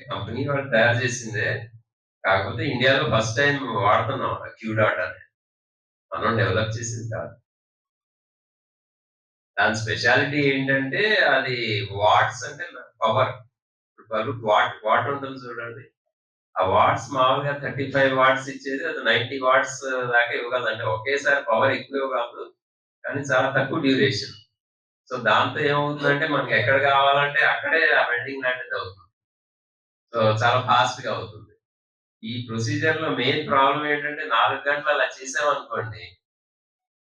Company వాళ్ళు తయారు చేసిందే. కాకపోతే ఇండియాలో ఫస్ట్ టైమ్ వాడుతున్నాం క్యూ డాట్ అని. మనం డెవలప్ చేసింది కాదు. దాని స్పెషాలిటీ ఏంటంటే అది వాట్స్ అంటే పవర్. ఇప్పుడు బల్బ్ వాట్ ఉంటుంది చూడండి. ఆ వాట్స్ మామూలుగా 35 వాట్స్ ఇచ్చేది అది 90 వాట్స్ దాకా ఇవ్వగలదు. అంటే ఒకేసారి పవర్ ఎక్కువ ఇవ్వగలదు. కానీ చాలా తక్కువ డ్యూరేషన్. సో దాంతో ఏమవుతుందంటే మనకి ఎక్కడ కావాలంటే అక్కడే ఆ వెల్డింగ్ లాంటిది అవుతుంది. సో చాలా ఫాస్ట్‌గా అవుతుంది. ఈ ప్రొసీజర్‌లో మెయిన్ ప్రాబ్లమ్ ఏంటంటే 4 గంటలు అలా చేసామనుకోండి,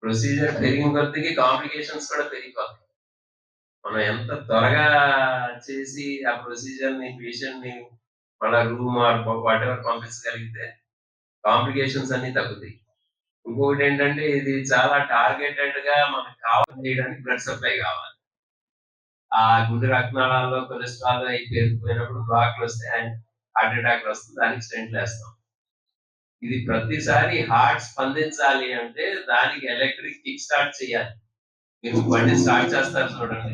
ప్రొసీజర్ పెరిగిన కొద్దికి కాంప్లికేషన్స్ కూడా పెరిగిపోతాయి. మనం ఎంత త్వరగా చేసి ఆ ప్రొసీజర్‌ని పేషెంట్‌ని మళ్ళా రూమ్ ఆర్ వాటెవర్ పంపించగలిగితే కాంప్లికేషన్స్ అన్నీ తగ్గుతాయి. ఇంకొకటేంటంటే ఇది చాలా టార్గెటెడ్‌గా మనకు కావాల్సింది చేయడానికి బ్లడ్ సప్లై కావాలి. ఆ గుండె రక్తనాళాల్లో కొలెస్ట్రాల్ అయి పేరుకుపోయినప్పుడు బ్లాక్‌లొస్తే హార్ట్ అటాక్ వస్తుంది. దానికి స్టెంట్‌లేస్తాం. ఇది ప్రతిసారి హార్ట్ స్పందించాలి అంటే దానికి ఎలక్ట్రిక్ కిక్ స్టార్ట్ చేయాలి. మీరు బండి స్టార్ట్ చేస్తారు చూడండి.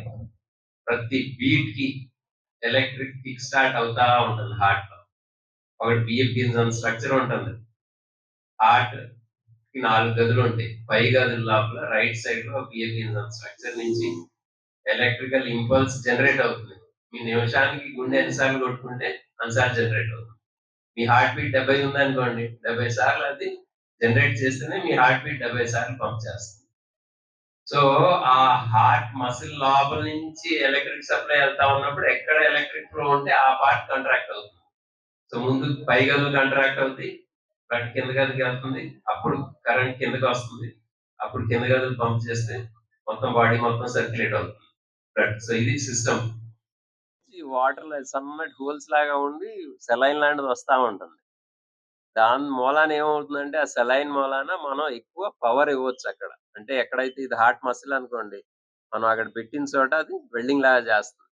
ప్రతి బీట్‌కి ఎలక్ట్రిక్ కిక్ స్టార్ట్ అవుతా ఉంటుంది హార్ట్‌లో. ఒకటి బిఎఫ్‌ఇన్ స్ట్రక్చర్ ఉంటుంది. హార్ట్‌కి 4 గదులుంటాయి. పై గదుల లోపల రైట్ సైడ్‌లో బిఎఫ్‌ఇన్ స్ట్రక్చర్ నుంచి ఎలక్ట్రికల్ ఇంపల్స్ జనరేట్ అవుతుంది. మీ నిమిషానికి గుండె ఎన్ని సార్లు కొట్టుకుంటే అన్ని సార్లు జనరేట్ అవుతుంది. మీ హార్ట్ బీట్ 70 ఉందనుకోండి. 70 సార్లు అది జనరేట్ చేస్తేనే మీ హార్ట్ బీట్ 70 సార్లు పంప్ చేస్తుంది. సో, ఆ హార్ట్ మసిల్ లోపల నుంచి ఎలక్ట్రిక్ సప్లై వెళ్తా ఉన్నప్పుడు ఎక్కడ ఎలక్ట్రిక్ ఫ్లో ఉంటే ఆ పార్ట్ కాంట్రాక్ట్ అవుతుంది. సో, ముందు పై గదులు కాంట్రాక్ట్ అవుతాయి. బ్లడ్ కింద గదికి వెళ్తుంది. అప్పుడు కరెంట్ కిందకొస్తుంది. అప్పుడు కింద గదులు పంప్ చేస్తే మొత్తం బాడీ మొత్తం సర్క్యులేట్ అవుతుంది బ్లడ్. సో, ఇది సిస్టమ్. ఈ వాటర్‌లో సన్నటి హోల్స్ లాగా ఉండి సెలైన్ లాంటిది వస్తా ఉంటుంది. దాని మూలాన ఏమవుతుందంటే, ఆ సెలైన్ మూలాన మనం ఎక్కువ పవర్ ఇవ్వొచ్చక్కడ. అంటే ఎక్కడైతే ఇది హార్ట్ మసిల్ అనుకోండి, మనం అక్కడ పెట్టిన చోట అది వెల్డింగ్ లాగా చేస్తుంది.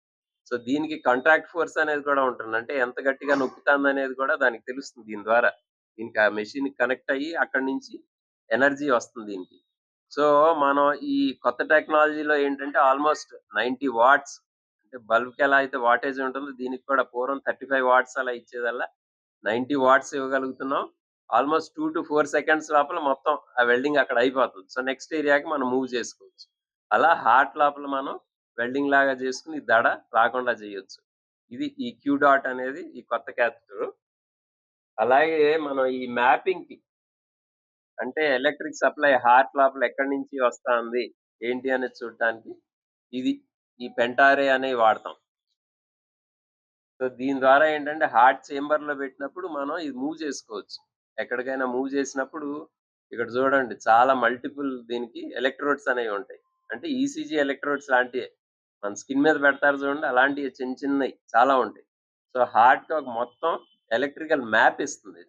సో, దీనికి కాంట్రాక్ట్ ఫోర్స్ అనేది కూడా ఉంటుంది. అంటే ఎంత గట్టిగా నొక్కుతాందనేది కూడా దానికి తెలుస్తుంది దీని ద్వారా. దీనికి ఆ మెషిన్‌కి కనెక్ట్ అయ్యి అక్కడి నుంచి ఎనర్జీ వస్తుంది దీనికి. సో, మనం ఈ కొత్త టెక్నాలజీలో ఏంటంటే ఆల్‌మోస్ట్ 90 వాట్స్ అంటే బల్బ్‌కి ఎలా అయితే వాటేజ్ ఉంటుందో దీనికి కూడా పూర్వం 35 వాట్స్ అలా ఇచ్చేదల్లా 90 వాట్స్ ఇవ్వగలుగుతున్నాం. ఆల్‌మోస్ట్ 2-4 సెకండ్స్ లోపల మొత్తం ఆ వెల్డింగ్ అక్కడ అయిపోతుంది. సో, నెక్స్ట్ ఏరియాకి మనం మూవ్ చేసుకోవచ్చు. అలా హార్ట్ లోపల మనం వెల్డింగ్ లాగా చేసుకొని దడ రాకుండా చేయొచ్చు. ఇది ఈ క్యూ డాట్ అనేది ఈ కొత్త క్యాథెటర్. అలాగే మనం ఈ మ్యాపింగ్‌కి అంటే ఎలక్ట్రిక్ సప్లై హార్ట్ లోపల ఎక్కడి నుంచి వస్తాంది, ఏంటి అనేది చూడటానికి ఇది ఈ పెంటారే అనేవి వాడతాం. సో, దీని ద్వారా ఏంటంటే హార్ట్ చేంబర్‌లో పెట్టినప్పుడు మనం ఇది మూవ్ చేసుకోవచ్చు. ఎక్కడికైనా మూవ్ చేసినప్పుడు ఇక్కడ చూడండి చాలా మల్టిపుల్ దీనికి ఎలక్ట్రోడ్స్ అనేవి ఉంటాయి. అంటే ఈసీజీ ఎలక్ట్రోడ్స్ లాంటియే. మన స్కిన్ మీద పెడతారు చూడండి అలాంటియి చిన్న చిన్నయి చాలా ఉంటాయి. సో, హార్ట్‌కి ఒక మొత్తం ఎలక్ట్రికల్ మ్యాప్ ఇస్తుంది.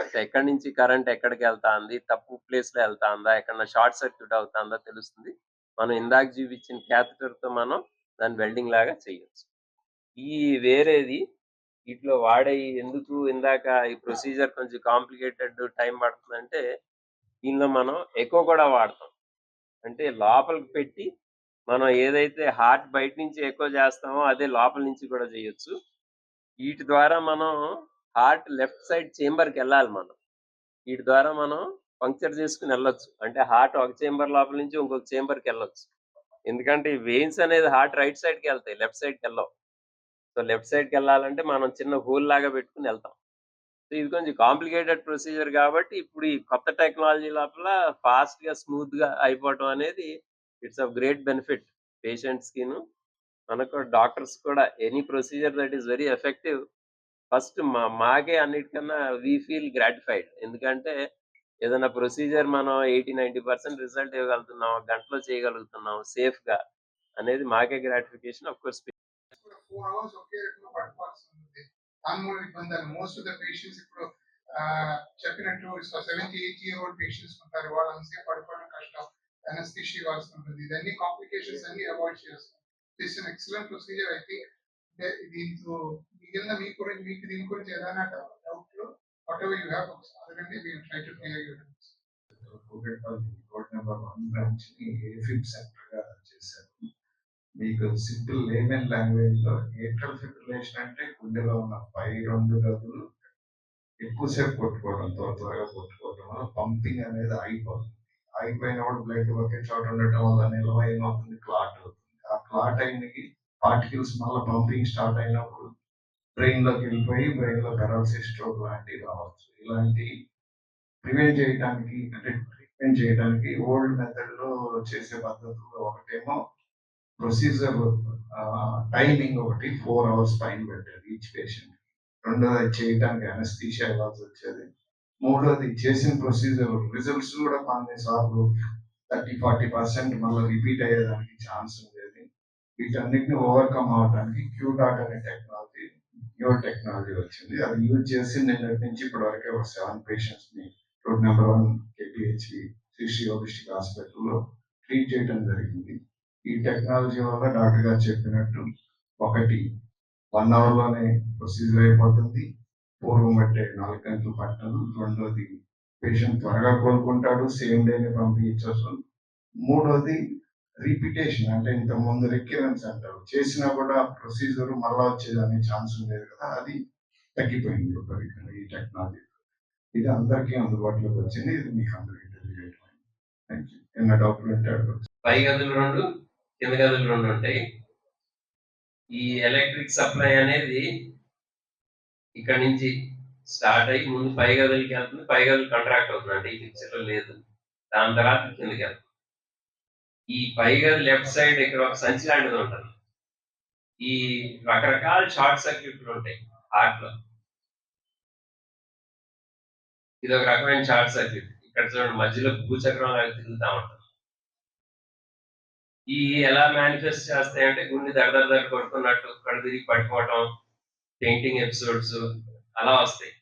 అంటే ఎక్కడి నుంచి కరెంట్ ఎక్కడికెళ్తాంది, తప్పు ప్లేస్‌లో ఎళ్తాందా, ఎక్కడన్నా షార్ట్ సర్క్యూట్ అవుతాందా తెలుస్తుంది. మనం ఇందాక చూపించిన క్యాథెటర్‌తో మనం దాన్ని వెల్డింగ్ లాగా చేయొచ్చు. ఈ వేరేది వీటిలో వాడేయి ఎందుకు ఇందాక ఈ ప్రొసీజర్ కొంచెం కాంప్లికేటెడ్ టైం పడుతుందంటే, దీనిలో మనం ఎకో కూడా వాడతాం. అంటే లోపలికి పెట్టి మనం ఏదైతే హార్ట్ బయట నుంచి ఎకో చేస్తామో అదే లోపల నుంచి కూడా చేయొచ్చు. వీటి ద్వారా మనం హార్ట్ లెఫ్ట్ సైడ్ చేంబర్‌కెళ్ళాలి మనం. వీటి ద్వారా మనం పంక్చర్ చేసుకొని ఎళ్ళొచ్చు. అంటే హార్ట్ ఒక చేంబర్ లోపల నుంచి ఇంకొక చేంబర్‌కెళ్ళొచ్చు. ఎందుకంటే ఈ వెయిన్స్ అనేది హార్ట్ రైట్ సైడ్‌కెళ్తాయి. లెఫ్ట్ సైడ్‌కెళ్ళవు. సో, లెఫ్ట్ సైడ్‌కెళ్ళాలంటే మనం చిన్న హోల్ లాగా పెట్టుకొని ఎళ్తాం. సో, ఇది కొంచెం కాంప్లికేటెడ్ ప్రొసీజర్ గాబట్టి, ఇప్పుడు ఈ కొత్త టెక్నాలజీ లోపల ఫాస్ట్‌గా, స్మూత్‌గా అయిపోవటం అనేది ఇట్స్ ఆఫ్ గ్రేట్ బెనిఫిట్ పేషెంట్స్‌కిను. మనకు డాక్టర్స్ కూడా any procedure that is very effective first మాకే అన్నిటికన్నా వి ఫీల్ గ్రాటిఫైడ్. ఎందుకంటే ఏదైనా ప్రొసీజర్ మనం 80, 90% రిజల్ట్ ఇవ్వగలుగుతున్నాం. గంటలో చేయగలుగుతున్నాం సేఫ్‌గా అనేది మాకే గ్రాటిఫికేషన్. ఆఫ్ కోర్స్ 4 అవర్స్ ఒకే రకంగా పడుకోవాల్సింది. దాని మూలన ఇబ్బందులు. మోస్ట్ ఆఫ్ ద పేషెంట్స్ ఇప్పుడు చెప్పినట్టు 70, 80 ఇయర్ ఓల్డ్ పేషెంట్స్ ఉంటారు. వాళ్ళు అంతసేపు పడుకోవడం కష్టం. అనస్థీషియా ఇవ్వాల్సి ఉంటుంది. ఇదన్నీ కాంప్లికేషన్స్ అన్ని అవాయిడ్ చేస్తాం. This an excellent procedure I think. దీంతో మిగిలిన మీకు దీని గురించి ఏదైనా డౌట్లు వాట్ ఎవర్ యూ హ్యావ్ అడగండి. We'll try to clear your doubts. Kukatpally road number 1 branch ని ఏఫిబ్ సెంటర్ గా చేశారు. మీకు సింపుల్ లేమన్ లాంగ్వేజ్ లో ఏట్రల్ ఫిబ్రిలేషన్ అంటే గుండెలో ఉన్న పై 2 గదులు ఎక్కువసేపు కొట్టుకోవడం, త్వరగా కొట్టుకోవడం వల్ల పంపింగ్ అనేది ఆగిపోతుంది. ఆగిపోయినప్పుడు బ్లడ్ ఒకే చోట ఉండటం వల్ల నిల్వ ఏమవుతుంది, క్లాట్ అవుతుంది. ఆ క్లాట్ అయినకి పార్టికల్స్ మళ్ళీ పంపింగ్ స్టార్ట్ అయినప్పుడు బ్రెయిన్ లోకి వెళ్ళిపోయి బ్రెయిన్ లో పెరాలసిస్, స్ట్రోక్ లాంటివి రావచ్చు. ఇలాంటి ప్రివెంట్ చేయడానికి అంటే ట్రీట్మెంట్ చేయడానికి ఓల్డ్ మెథడ్ లో చేసే పద్ధతుల్లో ఒకటేమో ప్రొసీజర్ టైమింగ్ ఒకటి 4 hours పైన పెట్టారు ఈచ్ పేషెంట్. రెండోది అది చేయడానికి అనస్థీషియా ఇవ్వాల్సి వచ్చేది. మూడోది చేసిన ప్రొసీజర్ రిజల్ట్స్ కూడా కొన్నిసార్లు 30-40% మళ్ళీ రిపీట్ అయ్యేదానికి ఛాన్స్ ఉండేది. వీటన్నిటిని ఓవర్కమ్ అవడానికి క్యూడాట్ అనే టెక్నాలజీ, న్యూ టెక్నాలజీ వచ్చింది. అది యూజ్ చేసి నిన్నటి నుంచి ఇప్పటి వరకు ఒక 7 పేషెంట్స్ ని రోడ్ నెంబర్ 1 కేపీహెచ్బి శ్రీ యోగిష్టిక్ హాస్పిటల్లో ట్రీట్ చేయడం జరిగింది. ఈ టెక్నాలజీ వల్ల డాక్టర్ గారు చెప్పినట్టు ఒకటి 1 hour లోనే ప్రొసీజర్ అయిపోతుంది. పూర్వం బట్టే 4 గంటలు పట్టదు. రెండోది పేషెంట్ త్వరగా కోలుకుంటాడు, సేమ్ డేనే పంపించవచ్చు. మూడోది రిపిటేషన్ అంటే ఇంతకుముందు రిక్యూరెన్స్ అంటారు, చేసినా కూడా ప్రొసీజర్ మళ్ళా వచ్చేదనే ఛాన్స్ ఉండేది కదా, అది తగ్గిపోయింది ఒకరికి ఈ టెక్నాలజీ. ఇది అందరికీ అందుబాటులోకి వచ్చింది. ఇది మీకు అందరికీ తెలియజేయడం. Thank you. ఏమైనా డౌట్లు ఉంటే అడగచ్చు. పై గదులు 2, కింద గదులు 2 ఉంటాయి. ఈ ఎలక్ట్రిక్ సప్లై అనేది ఇక్కడ నుంచి స్టార్ట్ అయ్యి ముందు పై గదులకి వెళ్తుంది. పై గదులు కాంట్రాక్ట్ అవుతుంది, అంటే ఈ పిక్చర్ లో లేదు. దాని తర్వాత కిందకి వెళ్తుంది. ఈ పై గది లెఫ్ట్ సైడ్ ఇక్కడ ఒక సంచి లాంటిది ఉంటుంది. ఈ రకరకాల షార్ట్ సర్క్యూట్లు ఉంటాయి హార్ట్ లో. ఇది ఒక రకమైన షార్ట్ సర్క్యూట్. ఇక్కడ చూడండి మధ్యలో భూచక్రం లాగా తిరుగుతూ ఉంటుంది. ఈ ఎలా మేనిఫెస్ట్ చేస్తాయంటే గుండె దడ కొట్టుకున్నట్టు కళ్ళు తిరిగి పడిపోవటం, పెయింటింగ్ ఎపిసోడ్స్ అలా వస్తాయి.